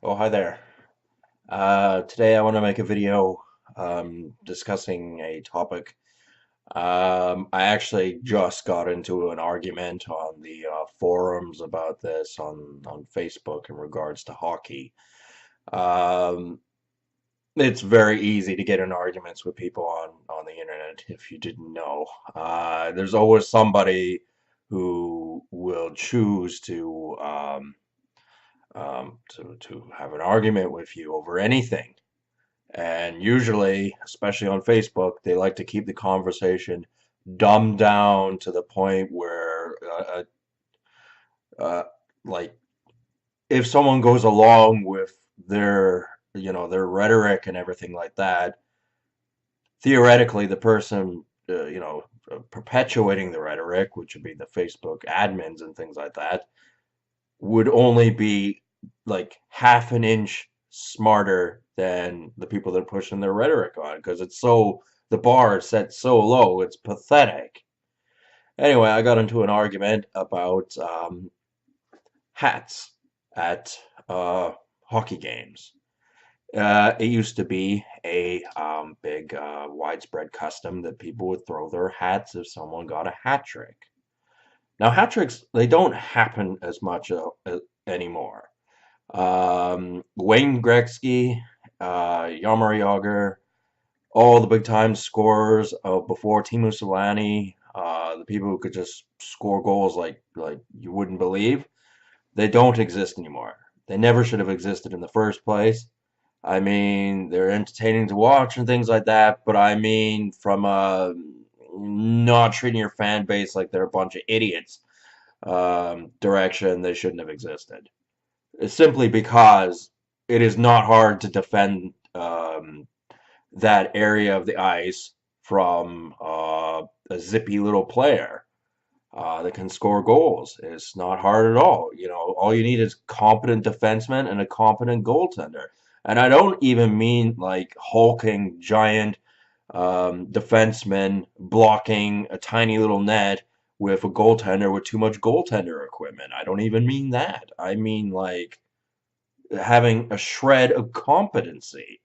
Oh, hi there. Today I want to make a video discussing a topic. I actually just got into an argument on the forums about this on Facebook in regards to hockey. Um, it's very easy to get in arguments with people on the internet if you didn't know. There's always somebody who will choose to have an argument with you over anything. And usually, especially on Facebook, they like to keep the conversation dumbed down to the point where, uh, like, if someone goes along with their rhetoric and everything like that, theoretically, the person, perpetuating the rhetoric, which would be the Facebook admins and things like that, would only be like half an inch smarter than the people that are pushing their rhetoric on because the bar is set so low, it's pathetic. Anyway, I got into an argument about hats at hockey games. It used to be a big, widespread custom that people would throw their hats if someone got a hat trick. Now, hat tricks, they don't happen as much anymore. Wayne Gretzky, Jaromir Jagr, all the big time scorers before Teemu Selanne, the people who could just score goals like you wouldn't believe, they don't exist anymore. They never should have existed in the first place. I mean, they're entertaining to watch and things like that, but I mean, from not treating your fan base like they're a bunch of idiots direction, they shouldn't have existed simply because it is not hard to defend that area of the ice from a zippy little player that can score goals. It's not hard at all. You know, all you need is competent defenseman and a competent goaltender. And I don't even mean like hulking giant defensemen blocking a tiny little net with a goaltender with too much goaltender equipment. I don't even mean that. I mean like having a shred of competency.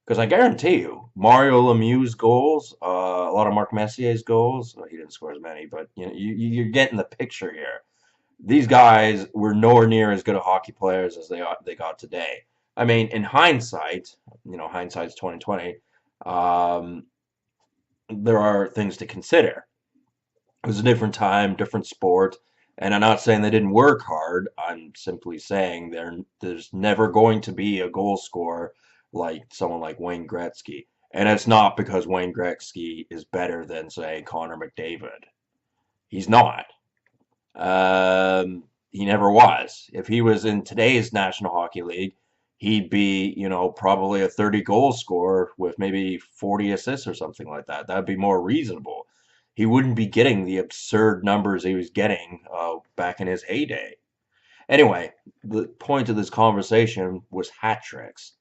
Because I guarantee you, Mario Lemieux's goals, a lot of Mark Messier's goals, well, he didn't score as many, but you know, you're getting the picture here. These guys were nowhere near as good of hockey players as they got today. I mean, in hindsight, hindsight's 2020. Um, there are things to consider. It was a different time, different sport, and I'm not saying they didn't work hard. I'm simply saying there's never going to be a goal scorer like someone like Wayne Gretzky. And it's not because Wayne Gretzky is better than, say, Connor McDavid. He's not. He never was. If he was in today's National Hockey League, he'd be, probably a 30 goal scorer with maybe 40 assists or something like that. That'd be more reasonable. He wouldn't be getting the absurd numbers he was getting back in his heyday. Anyway, the point of this conversation was hat tricks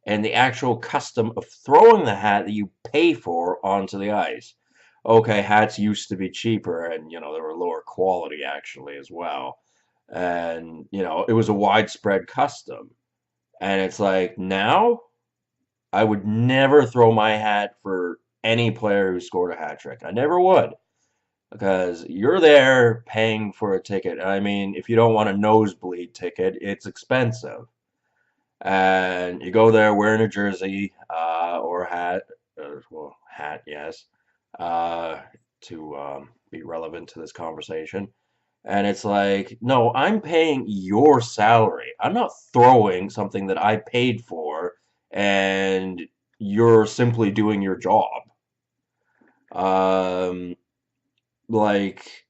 and the actual custom of throwing the hat that you pay for onto the ice. Okay, hats used to be cheaper and, they were lower quality actually as well. And, it was a widespread custom. And it's like now I would never throw my hat for any player who scored a hat trick. I never would because you're there paying for a ticket. I mean, if you don't want a nosebleed ticket, it's expensive. And you go there wearing a jersey or a hat, well, hat, yes, uh, to be relevant to this conversation. And it's like, no, I'm paying your salary. I'm not throwing something that I paid for, and you're simply doing your job. Um, like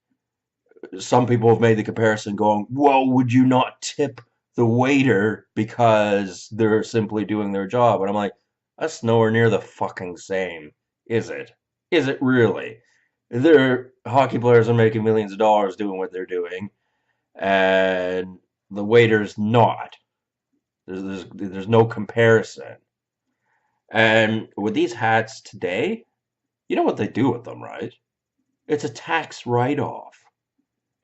some people have made the comparison going, well, would you not tip the waiter because they're simply doing their job? And I'm like, that's nowhere near the fucking same, is it? Is it really? Their hockey players are making millions of dollars doing what they're doing, and the waiter's not. There's no comparison. And with these hats today, you know what they do with them, right? It's a tax write-off.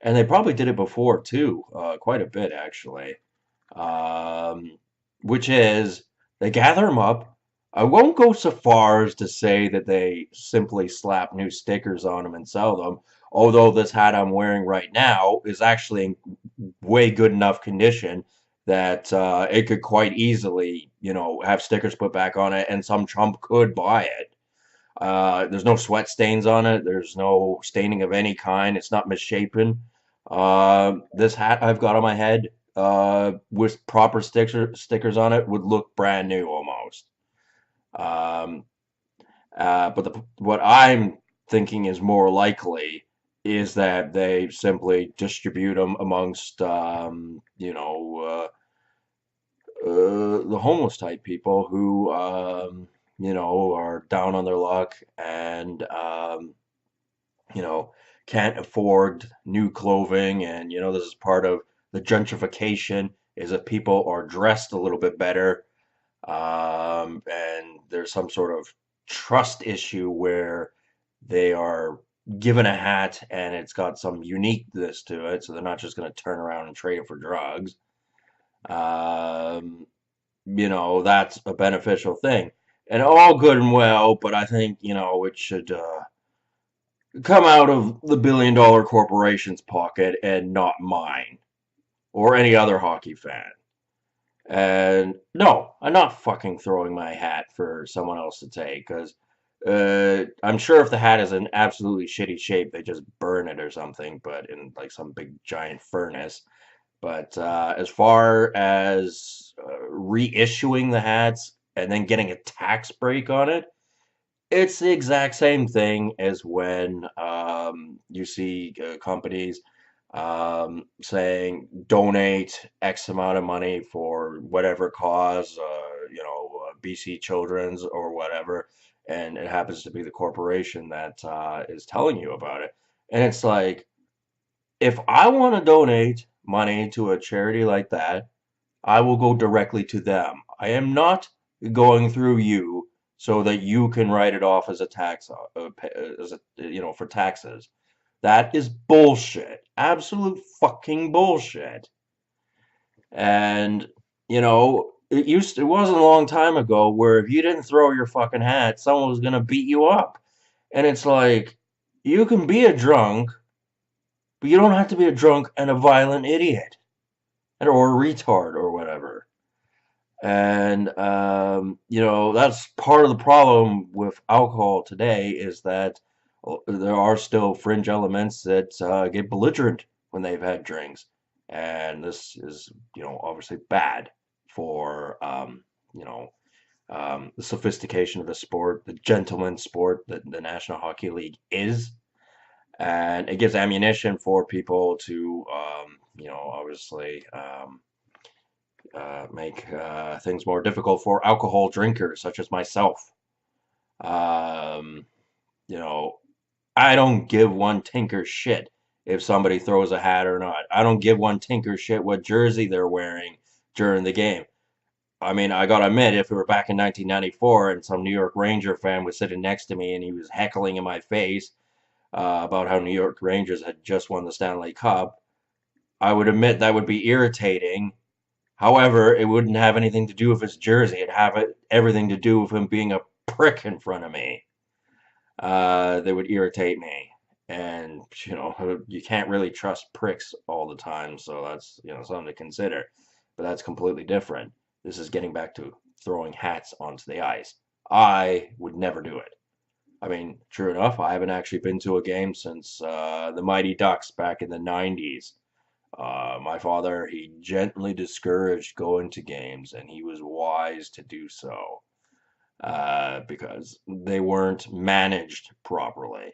And they probably did it before too, quite a bit actually. Um, which is they gather them up. I won't go so far as to say that they simply slap new stickers on them and sell them, although this hat I'm wearing right now is actually in way good enough condition that it could quite easily, have stickers put back on it, and some chump could buy it. There's no sweat stains on it. There's no staining of any kind. It's not misshapen. This hat I've got on my head, with proper stickers on it, would look brand new almost. Um, but what I'm thinking is more likely is that they simply distribute them amongst, the homeless type people who, are down on their luck and, you know, can't afford new clothing. And, this is part of the gentrification is that people are dressed a little bit better. And there's some sort of trust issue where they are given a hat and it's got some uniqueness to it. So they're not just going to turn around and trade it for drugs. Um, that's a beneficial thing. And all good and well, but I think, it should come out of the billion-dollar corporation's pocket and not mine or any other hockey fan. And no, I'm not fucking throwing my hat for someone else to take because I'm sure if the hat is in absolutely shitty shape, they just burn it or something, but in like some big giant furnace. But as far as reissuing the hats and then getting a tax break on it, it's the exact same thing as when you see companies saying donate X amount of money for whatever cause, BC Children's or whatever, and it happens to be the corporation that is telling you about it. And it's like, if I want to donate money to a charity like that, I will go directly to them. I am not going through you so that you can write it off as a tax, for taxes. That is bullshit. Absolute fucking bullshit. And it wasn't a long time ago where if you didn't throw your fucking hat, someone was gonna beat you up. And it's like, you can be a drunk, but you don't have to be a drunk and a violent idiot or a retard or whatever. And that's part of the problem with alcohol today is that there are still fringe elements that get belligerent when they've had drinks, and this is obviously bad for the sophistication of the sport, the gentleman sport that the National Hockey League is, and it gives ammunition for people to obviously. Make things more difficult for alcohol drinkers such as myself. Um, you know, I don't give one tinker shit if somebody throws a hat or not. I don't give one tinker shit what jersey they're wearing during the game. I mean, I gotta admit, if it were back in 1994 and some New York Ranger fan was sitting next to me and he was heckling in my face about how New York Rangers had just won the Stanley Cup, I would admit that would be irritating. However, it wouldn't have anything to do with his jersey. It'd have everything to do with him being a prick in front of me. That would irritate me. And, you can't really trust pricks all the time, so that's, something to consider. But that's completely different. This is getting back to throwing hats onto the ice. I would never do it. I mean, true enough, I haven't actually been to a game since the Mighty Ducks back in the 90s. My father, he gently discouraged going to games, and he was wise to do so because they weren't managed properly.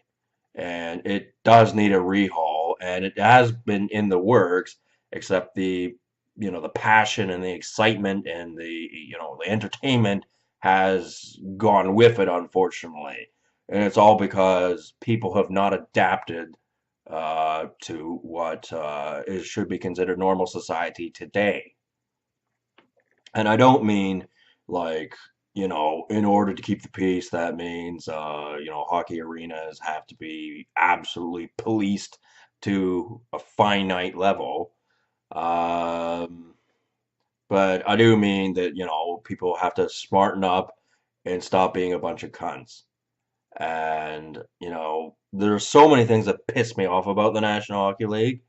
And it does need a rehaul, and it has been in the works, except the passion and the excitement and the entertainment has gone with it, unfortunately. And it's all because people have not adapted to what should be considered normal society today. And I don't mean like, in order to keep the peace, that means, hockey arenas have to be absolutely policed to a finite level. Um, but I do mean that, people have to smarten up and stop being a bunch of cunts. And, there's so many things that piss me off about the National Hockey League.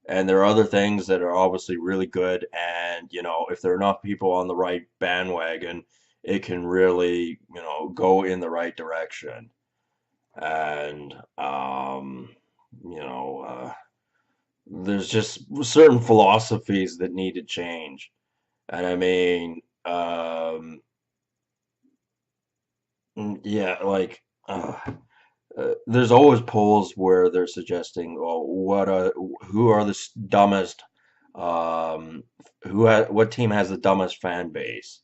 And there are other things that are obviously really good. And, if there are enough people on the right bandwagon, it can really, go in the right direction. And, you know, uh, there's just certain philosophies that need to change. And I mean, yeah, like, there's always polls where they're suggesting, well, who are the dumbest, um, what team has the dumbest fan base?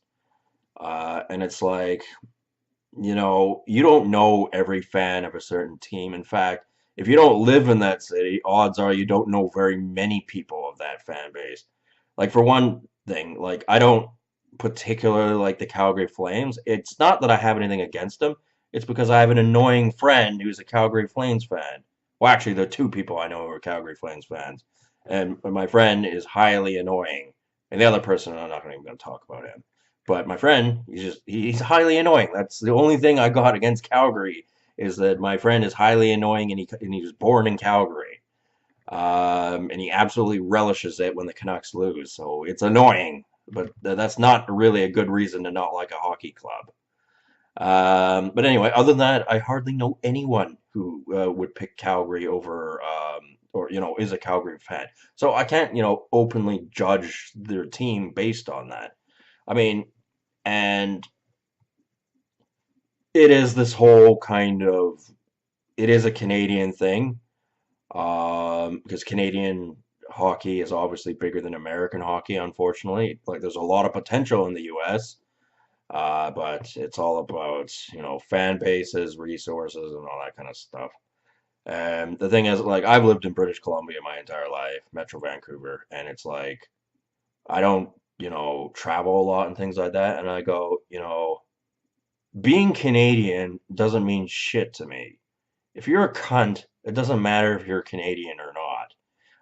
And it's like, you don't know every fan of a certain team. In fact, if you don't live in that city, odds are you don't know very many people of that fan base. Like for one thing, like I don't particularly like the Calgary Flames. It's not that I have anything against them. It's because I have an annoying friend who's a Calgary Flames fan. Well, actually, there are two people I know who are Calgary Flames fans, and my friend is highly annoying. And the other person, I'm not even going to talk about him. But my friend, he's highly annoying. That's the only thing I got against Calgary is that my friend is highly annoying and he was born in Calgary. And he absolutely relishes it when the Canucks lose. So it's annoying, but that's not really a good reason to not like a hockey club. But anyway, other than that, I hardly know anyone who would pick Calgary over, or is a Calgary fan. So I can't, openly judge their team based on that. I mean, and it is this whole kind of it is a Canadian thing, because Canadian hockey is obviously bigger than American hockey, unfortunately. Like there's a lot of potential in the US, but it's all about, fan bases, resources, and all that kind of stuff. And the thing is, like, I've lived in British Columbia my entire life, Metro Vancouver, and it's like I don't, travel a lot and things like that. And I go, being Canadian doesn't mean shit to me. If you're a cunt, it doesn't matter if you're Canadian or not.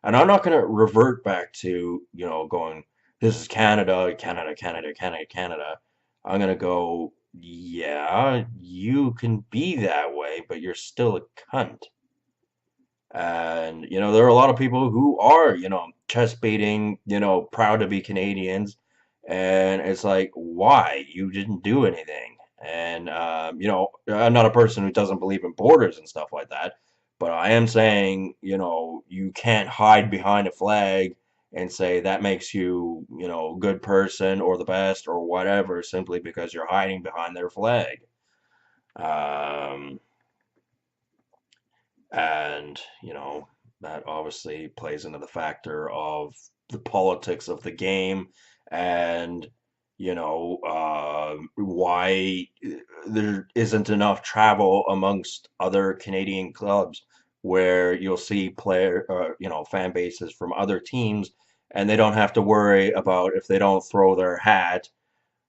And I'm not going to revert back to, going, this is Canada, Canada, Canada, Canada, Canada. I'm going to go, yeah, you can be that way, but you're still a cunt. And, there are a lot of people who are, chest beating, proud to be Canadians. And it's like, why? You didn't do anything. And, I'm not a person who doesn't believe in borders and stuff like that. But I am saying, you can't hide behind a flag and say that makes you, a good person or the best or whatever simply because you're hiding behind their flag. Um, and, that obviously plays into the factor of the politics of the game and, why there isn't enough travel amongst other Canadian clubs where you'll see fan bases from other teams and they don't have to worry about if they don't throw their hat,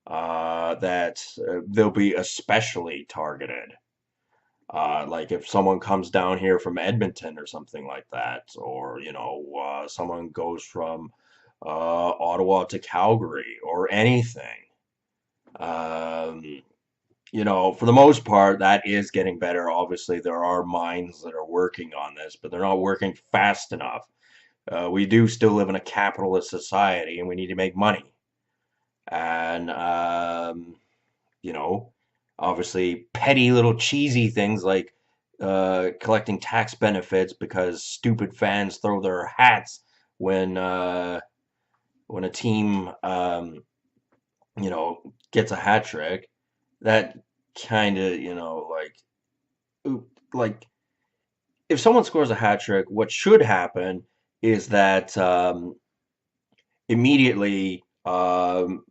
that they'll be especially targeted. Like if someone comes down here from Edmonton or something like that, or someone goes from Ottawa to Calgary or anything. Um, for the most part, that is getting better. Obviously, there are minds that are working on this, but they're not working fast enough. We do still live in a capitalist society, and we need to make money. And you know, obviously petty little cheesy things like collecting tax benefits because stupid fans throw their hats when when a team gets a hat trick. That kind of like if someone scores a hat trick, what should happen is that immediately the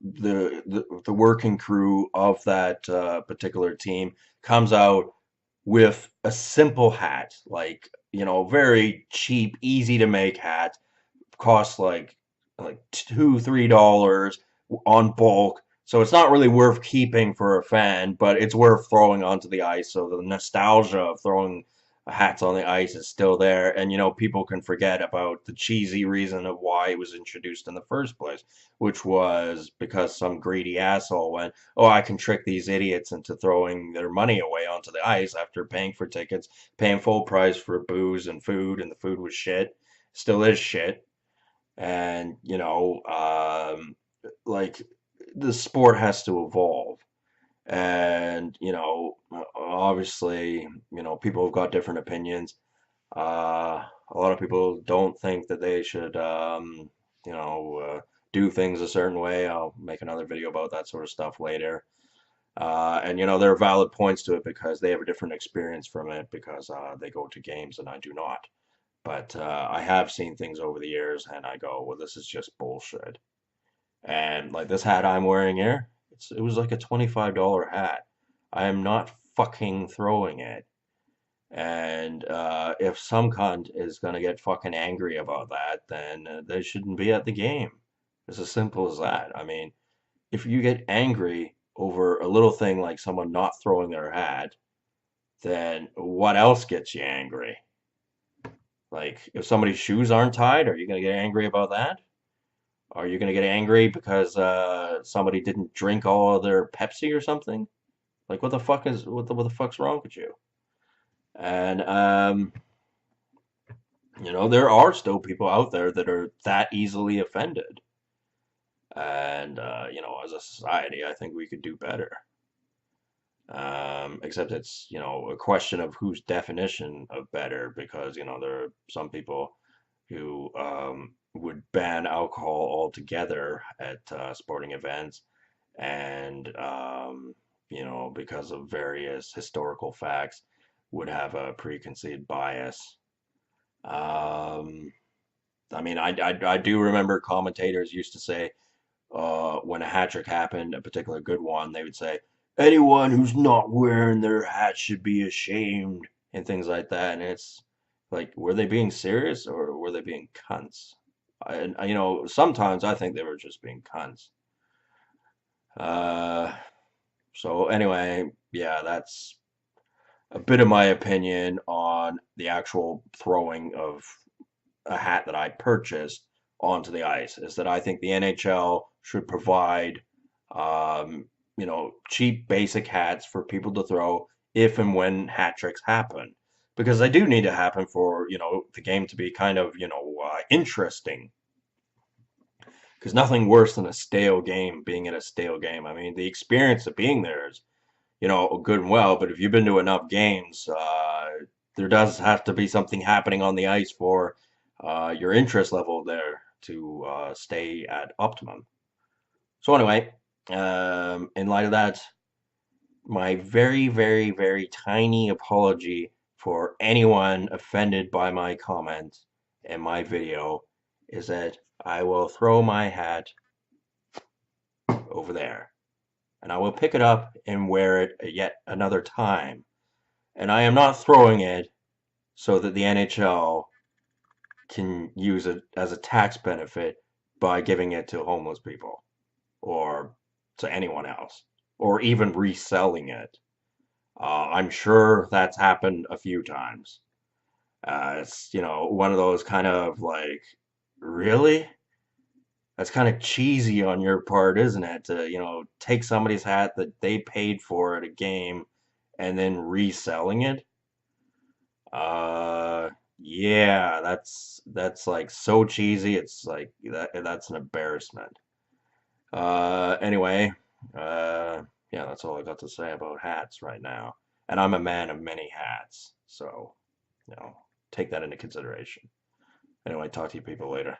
working crew of that particular team comes out with a simple hat, like very cheap, easy to make hat, costs like $2-3 on bulk. So it's not really worth keeping for a fan, but it's worth throwing onto the ice. So the nostalgia of throwing hats on the ice is still there, and people can forget about the cheesy reason of why it was introduced in the first place, which was because some greedy asshole went, "Oh, I can trick these idiots into throwing their money away onto the ice after paying for tickets, paying full price for booze and food, and the food was shit, still is shit." And like the sport has to evolve, and obviously, people have got different opinions. A lot of people don't think that they should, you know, do things a certain way. I'll make another video about that sort of stuff later. And there are valid points to it because they have a different experience from it because they go to games and I do not. But I have seen things over the years and I go, well, this is just bullshit. And like this hat I'm wearing here, it was like a $25 hat. I am not fucking throwing it. And if some cunt is gonna get fucking angry about that, then they shouldn't be at the game. It's as simple as that. I mean, if you get angry over a little thing like someone not throwing their hat, then what else gets you angry? Like, if somebody's shoes aren't tied, are you gonna get angry about that? Are you gonna get angry because somebody didn't drink all of their Pepsi or something? Like, what the fuck's wrong with you? And there are still people out there that are that easily offended. And, as a society, I think we could do better. Except it's, a question of whose definition of better, because, there are some people who would ban alcohol altogether at sporting events. And, because of various historical facts, would have a preconceived bias. Um, I mean, I do remember commentators used to say, when a hat trick happened, a particular good one, they would say, anyone who's not wearing their hat should be ashamed, and things like that. And it's like, were they being serious or were they being cunts? And, sometimes I think they were just being cunts. Uh, so anyway, yeah, that's a bit of my opinion on the actual throwing of a hat that I purchased onto the ice. Is that I think the NHL should provide, cheap basic hats for people to throw if and when hat tricks happen, because they do need to happen for the game to be kind of interesting. Because nothing worse than a stale game, being in a stale game. I mean, the experience of being there is good and well, but if you've been to enough games, there does have to be something happening on the ice for your interest level there to stay at optimum. So anyway, in light of that, my very, very, very tiny apology for anyone offended by my comment in my video is that I will throw my hat over there and I will pick it up and wear it yet another time. And I am not throwing it so that the NHL can use it as a tax benefit by giving it to homeless people or to anyone else or even reselling it. I'm sure that's happened a few times. It's, one of those kind of like, really? That's kind of cheesy on your part, isn't it? To, take somebody's hat that they paid for at a game and then reselling it. Uh, yeah, that's like so cheesy. It's like that's an embarrassment. Anyway, yeah, that's all I got to say about hats right now. And I'm a man of many hats, so take that into consideration. Anyway, talk to you people later.